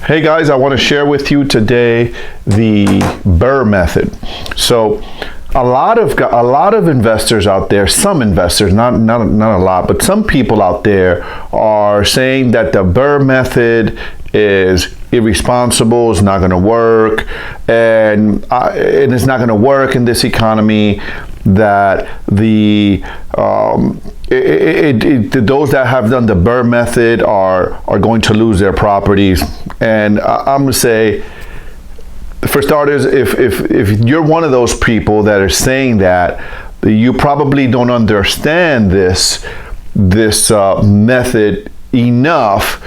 Hey guys, I want to share with you today the Burr Method. So a lot of investors out there, some investors, not a lot, but some people out there are saying that the Burr Method is irresponsible, it's not going to work, and it's not going to work in this economy, that those that have done the Burr Method are going to lose their properties. And I'm going to say, for starters, if you're one of those people that are saying that, you probably don't understand this method enough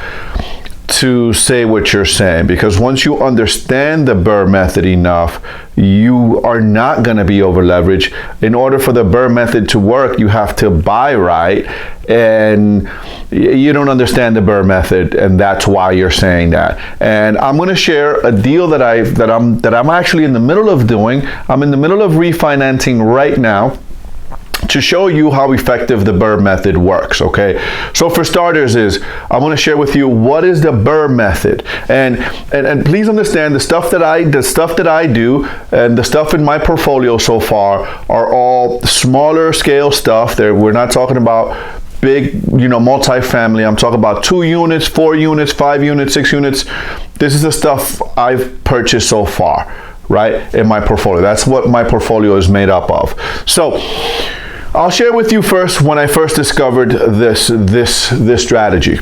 to say what you're saying, because once you understand the Burr Method enough, you are not going to be over leveraged. In order for the Burr Method to work, you have to buy right, and you don't understand the Burr Method, and that's why you're saying that. And I'm going to share a deal that I'm actually in the middle of doing. I'm in the middle of refinancing right now, to show you how effective the Burr Method works. Okay, so for starters, I want to share with you what is the Burr Method, and please understand the stuff that I do and the stuff in my portfolio so far are all smaller scale stuff. We're not talking about big, multifamily. I'm talking about 2 units, 4 units, 5 units, 6 units. This is the stuff I've purchased so far, right, in my portfolio. That's what my portfolio is made up of. So I'll share with you first when I first discovered this strategy.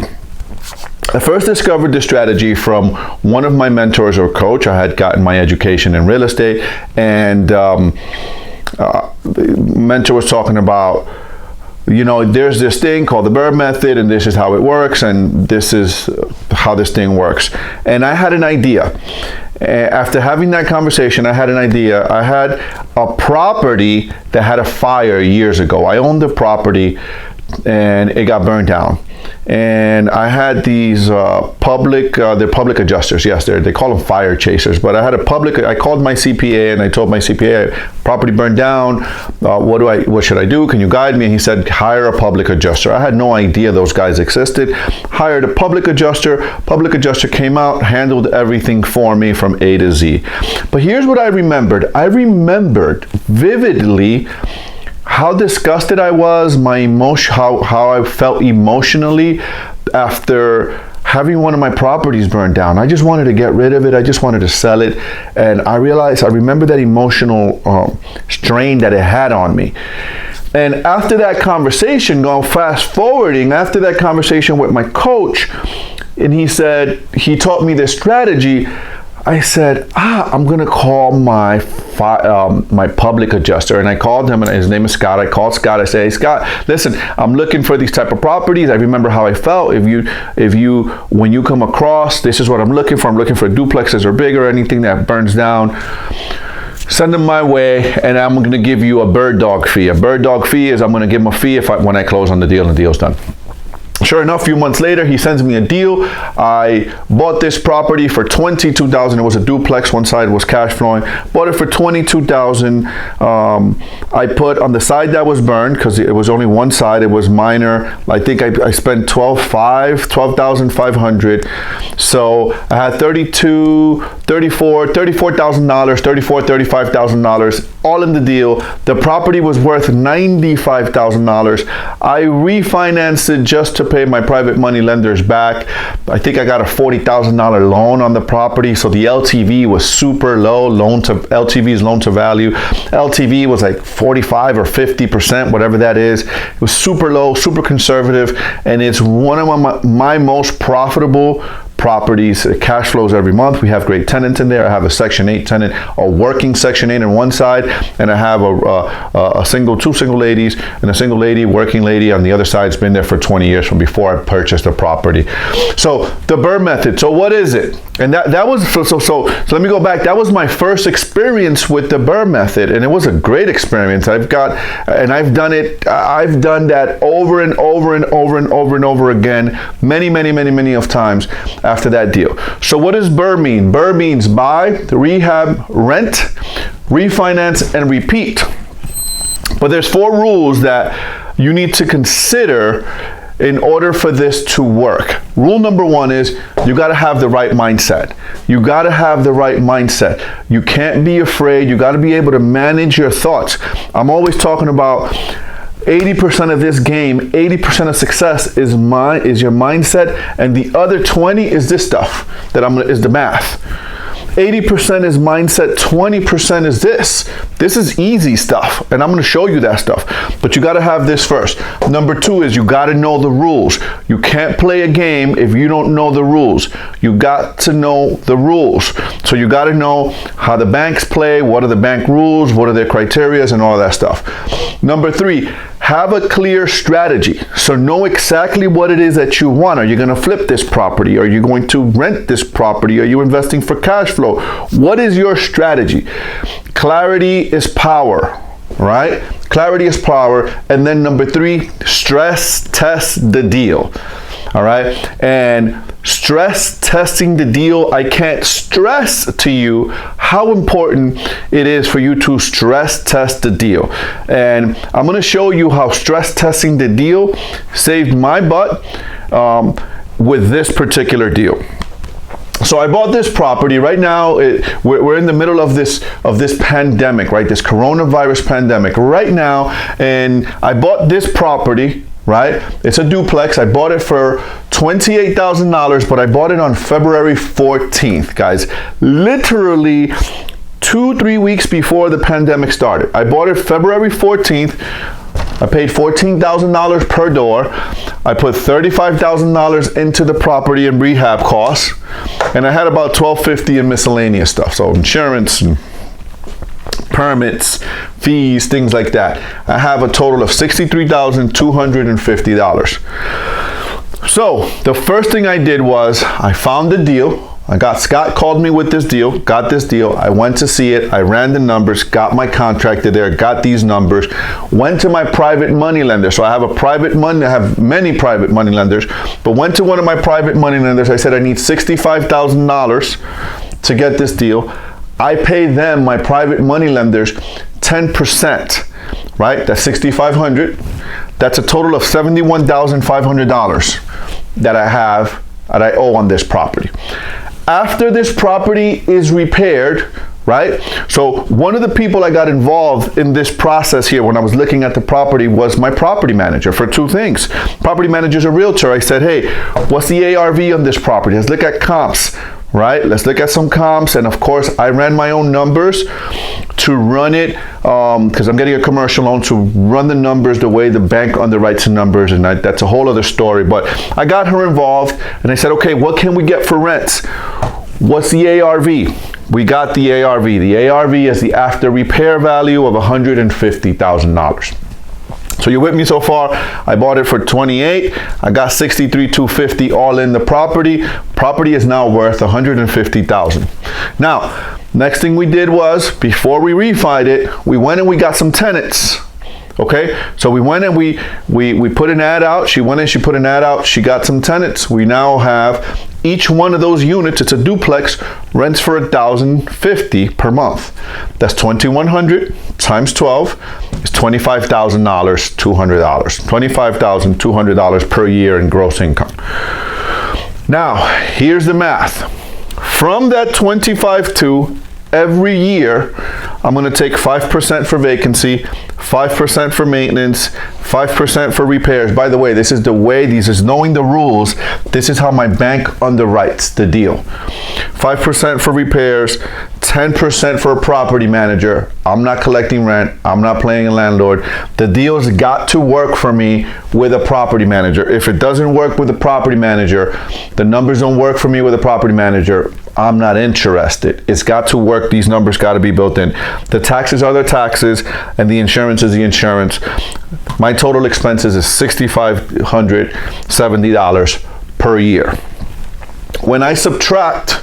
I first discovered this strategy from one of my mentors or coach. I had gotten my education in real estate, and the mentor was talking about, there's this thing called the Burr Method, and this is how it works, and this is how this thing works. And I had an idea. After having that conversation, I had an idea. I had a property that had a fire years ago. I owned the property and it got burned down. And I had these they're public adjusters. Yes, they call them fire chasers. But I called my CPA and I told my CPA, property burned down. What should I do? Can you guide me? And he said, hire a public adjuster. I had no idea those guys existed. Hired a public adjuster. Public adjuster came out, handled everything for me from A to Z. But here's what I remembered. I remembered vividly how disgusted I was, how I felt emotionally after having one of my properties burned down. I just wanted to get rid of it. I just wanted to sell it. And I remember that emotional strain that it had on me. And after that conversation, fast forwarding, after that conversation with my coach, and he taught me this strategy, I said, I'm going to call my public adjuster. And I called him, and his name is Scott. I called Scott. I said, hey, Scott, listen, I'm looking for these type of properties. I remember how I felt. When you come across, this is what I'm looking for. I'm looking for duplexes or bigger, anything that burns down. Send them my way, and I'm going to give you a bird dog fee. A bird dog fee is I'm going to give him a fee when I close on the deal and the deal's done. Sure enough, a few months later, he sends me a deal. I bought this property for $22,000. It was a duplex. One side was cash flowing. Bought it for $22,000. I put on the side that was burned, because it was only one side. It was minor. I think I spent $12,500. So I had $35,000, all in the deal. The property was worth $95,000. I refinanced it just to pay my private money lenders back. I think I got a $40,000 loan on the property, so the LTV was super low. LTV is loan to value. LTV was like 45 or 50%, whatever that is. It was super low, super conservative, and it's one of my most profitable properties. It cash flows every month. We have great tenants in there. I have a Section 8 tenant, a working Section 8 on one side, and I have two single ladies and a single lady, working lady on the other side. It's been there for 20 years from before I purchased the property. So the Burr Method. So what is it? And that was so let me go back. That was my first experience with the Burr Method, and it was a great experience. I've done that over and over and over and over and over again, many of times after that deal. So what does Burr mean? Burr means buy, rehab, rent, refinance, and repeat. But there's 4 rules that you need to consider in order for this to work. Rule number one is you got to have the right mindset. You got to have the right mindset. You can't be afraid. You got to be able to manage your thoughts. I'm always talking about 80% of this game, 80% of success is your mindset, and the other 20 is this stuff is the math. 80% is mindset, 20% is this. This is easy stuff, and I'm going to show you that stuff. But you got to have this first. Number two is you got to know the rules. You can't play a game if you don't know the rules. You got to know the rules. So you got to know how the banks play, what are the bank rules, what are their criteria, and all that stuff. Number three, have a clear strategy. So know exactly what it is that you want. Are you going to flip this property? Are you going to rent this property? Are you investing for cash flow? What is your strategy? Clarity is power, right? Clarity is power. And then number three, stress test the deal. All right. And stress testing the deal, I can't stress to you how important it is for you to stress test the deal. And I'm going to show you how stress testing the deal saved my butt with this particular deal. So I bought this property right now. We're in the middle of this pandemic, right? This coronavirus pandemic right now. And I bought this property, right? It's a duplex. I bought it for $28,000, but I bought it on February 14th, guys. Literally 2-3 weeks before the pandemic started. I bought it February 14th. I paid $14,000 per door. I put $35,000 into the property and rehab costs, and I had about $1,250 in miscellaneous stuff. So insurance and permits, fees, things like that. I have a total of $63,250. So the first thing I did was I found the deal. Scott called me with this deal, got this deal. I went to see it. I ran the numbers, got my contractor there, got these numbers, went to my private money lender. So I have many private money lenders, but went to one of my private money lenders. I said, I need $65,000 to get this deal. I pay them, my private money lenders, 10%, right? That's $6,500. That's a total of $71,500 that I owe on this property. After this property is repaired, right? So one of the people I got involved in this process here when I was looking at the property was my property manager for two things. Property manager's a realtor. I said, hey, what's the ARV on this property? Let's look at comps, right? Let's look at some comps. And of course, I ran my own numbers to run it because I'm getting a commercial loan to run the numbers the way the bank underwrites the numbers. And that's a whole other story. But I got her involved and I said, okay, what can we get for rents? What's the ARV? We got the ARV. The ARV is the after repair value of $150,000. So you're with me so far? I bought it for $28,000. I got $63,250 all in the property. Property is now worth $150,000. Now, next thing we did was, before we refied it, we went and we got some tenants. Okay, so we went and we put an ad out. She went and she put an ad out. She got some tenants. We now have each one of those units. It's a duplex. Rents for $1,050 per month. That's $2,100 times 12 is $25,200. $25,200 per year in gross income. Now, here's the math. From that 25.2 every year, I'm going to take 5% for vacancy, 5% for maintenance, 5% for repairs. By the way, this is knowing the rules. This is how my bank underwrites the deal. 5% for repairs, 10% for a property manager. I'm not collecting rent. I'm not playing a landlord. The deal's got to work for me with a property manager. If it doesn't work with a property manager, the numbers don't work for me with a property manager, I'm not interested. It's got to work. These numbers got to be built in. The taxes are the taxes and the insurance is the insurance. My total expenses is $6,570 per year. When I subtract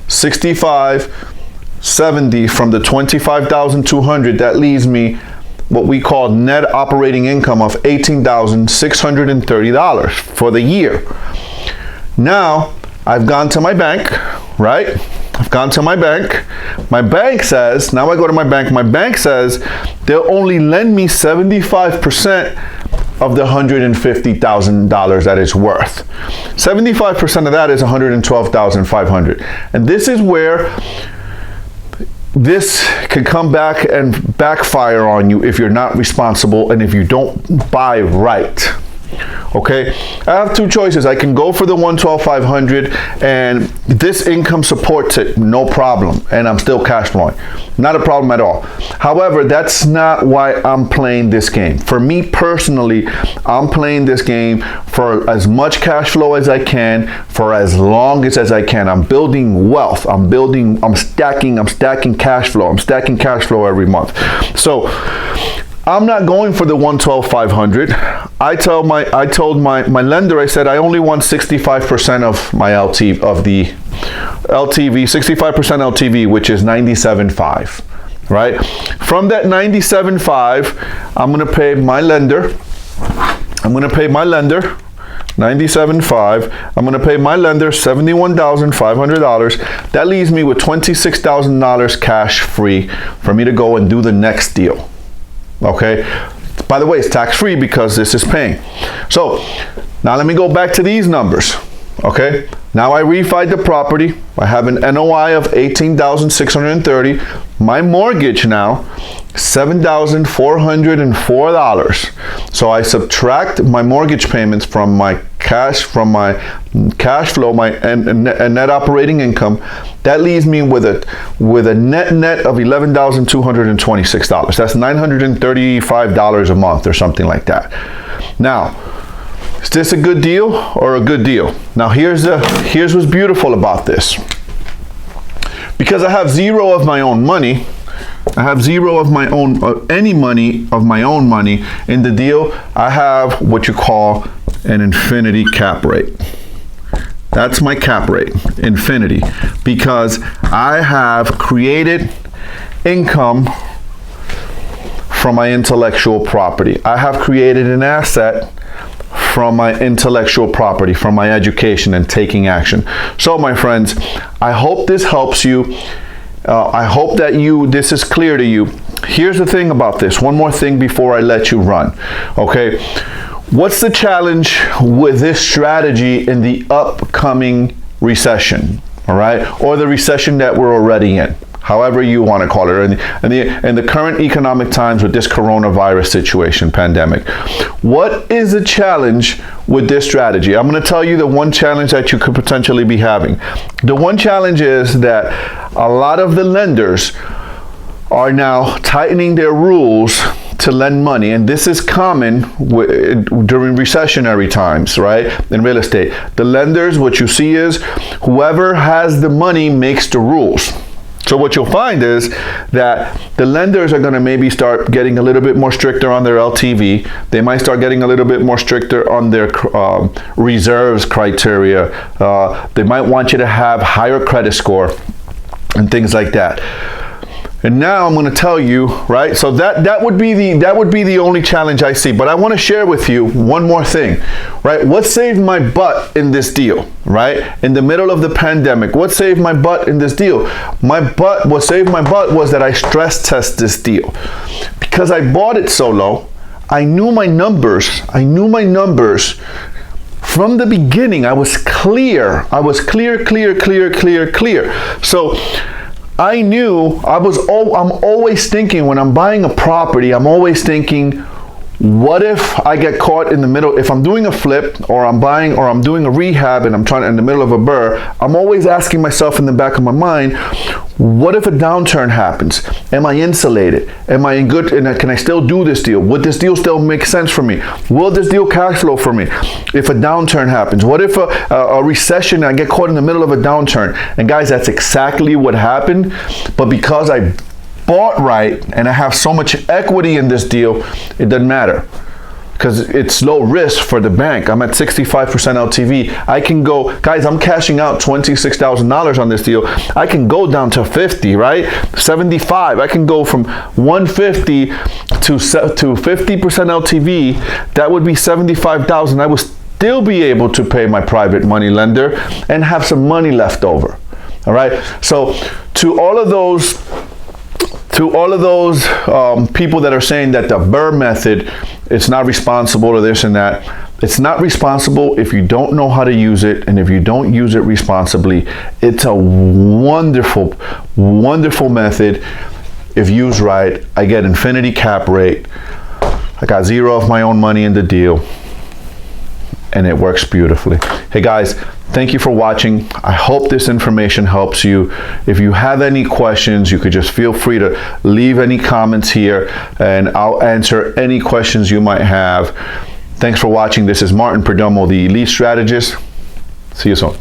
$6,570 from the $25,200, that leaves me what we call net operating income of $18,630 for the year. Now, I've gone to my bank, right? I've gone to my bank. My bank says, now I go to my bank says they'll only lend me 75% of the $150,000 that it's worth. 75% of that is $112,500. And this is where this can come back and backfire on you if you're not responsible and if you don't buy right. Okay, I have two choices. I can go for the $112,500 and this income supports it, no problem, and I'm still cash flowing, not a problem at all. However, that's not why I'm playing this game. For me personally, I'm playing this game for as much cash flow as I can for as long as I can. I'm building wealth. I'm stacking cash flow. I'm stacking cash flow every month. So I'm not going for the $112,500. I told my lender, I said I only want 65% of my LTV, of the LTV, 65% LTV, which is 97.5, right? From that 97.5, I'm gonna pay my lender. 97.5. I'm gonna pay my lender $71,500. That leaves me with $26,000 cash free for me to go and do the next deal. Okay, by the way, it's tax-free because this is paying. So now let me go back to these numbers. Okay, now I refied the property. I have an NOI of $18,630. My mortgage now $7,404. So I subtract my mortgage payments from my cash flow, my net operating income. That leaves me with a net of $11,226. That's $935 a month or something like that. Now, is this a good deal or a good deal? Now here's what's beautiful about this. Because I have zero of my own money, I have zero of my own, any money of my own money in the deal, I have what you call an infinity cap rate. That's my cap rate, infinity, because I have created income from my intellectual property. I have created an asset from my intellectual property, from my education and taking action. So my friends, I hope this helps you. I hope that this is clear to you. Here's the thing about this. One more thing before I let you run. Okay. What's the challenge with this strategy in the upcoming recession? All right. Or the recession that we're already in, however you want to call it, in the current economic times with this coronavirus situation, pandemic. What is the challenge with this strategy? I'm going to tell you the one challenge that you could potentially be having. The one challenge is that a lot of the lenders are now tightening their rules to lend money, and this is common during recessionary times, right? In real estate, the lenders, what you see is whoever has the money makes the rules. So what you'll find is that the lenders are going to maybe start getting a little bit more stricter on their LTV. They might start getting a little bit more stricter on their reserves criteria. They might want you to have higher credit score and things like that. And now I'm going to tell you, right? So that would be the only challenge I see. But I want to share with you one more thing, right? What saved my butt in this deal, right? In the middle of the pandemic, what saved my butt in this deal? What saved my butt was that I stress test this deal. Because I bought it so low, I knew my numbers. From the beginning. I was clear. Clear. So I knew I'm always thinking when I'm buying a property, I'm always thinking, what if I get caught in the middle? If I'm doing a flip or I'm doing a rehab and I'm trying in the middle of a burr, I'm always asking myself in the back of my mind, what if a downturn happens? Am I insulated? Am I in good? And can I still do this deal? Would this deal still make sense for me? Will this deal cash flow for me if a downturn happens? What if a recession, I get caught in the middle of a downturn? And guys, that's exactly what happened. But because I bought right and I have so much equity in this deal, it doesn't matter. Because it's low risk for the bank. I'm at 65% LTV. I can go, guys, I'm cashing out $26,000 on this deal. I can go down to 50, right? 75. I can go from 150 to 50% LTV. That would be 75,000. I would still be able to pay my private money lender and have some money left over. All right. So to all of those to all of those people that are saying that the Burr method, it's not responsible or this and that, it's not responsible if you don't know how to use it and if you don't use it responsibly. It's a wonderful, wonderful method if used right. I get infinity cap rate. I got zero of my own money in the deal, and it works beautifully. Hey guys, thank you for watching. I hope this information helps you. If you have any questions, you could just feel free to leave any comments here and I'll answer any questions you might have. Thanks for watching. This is Martin Perdomo, the Elite Strategist. See you soon.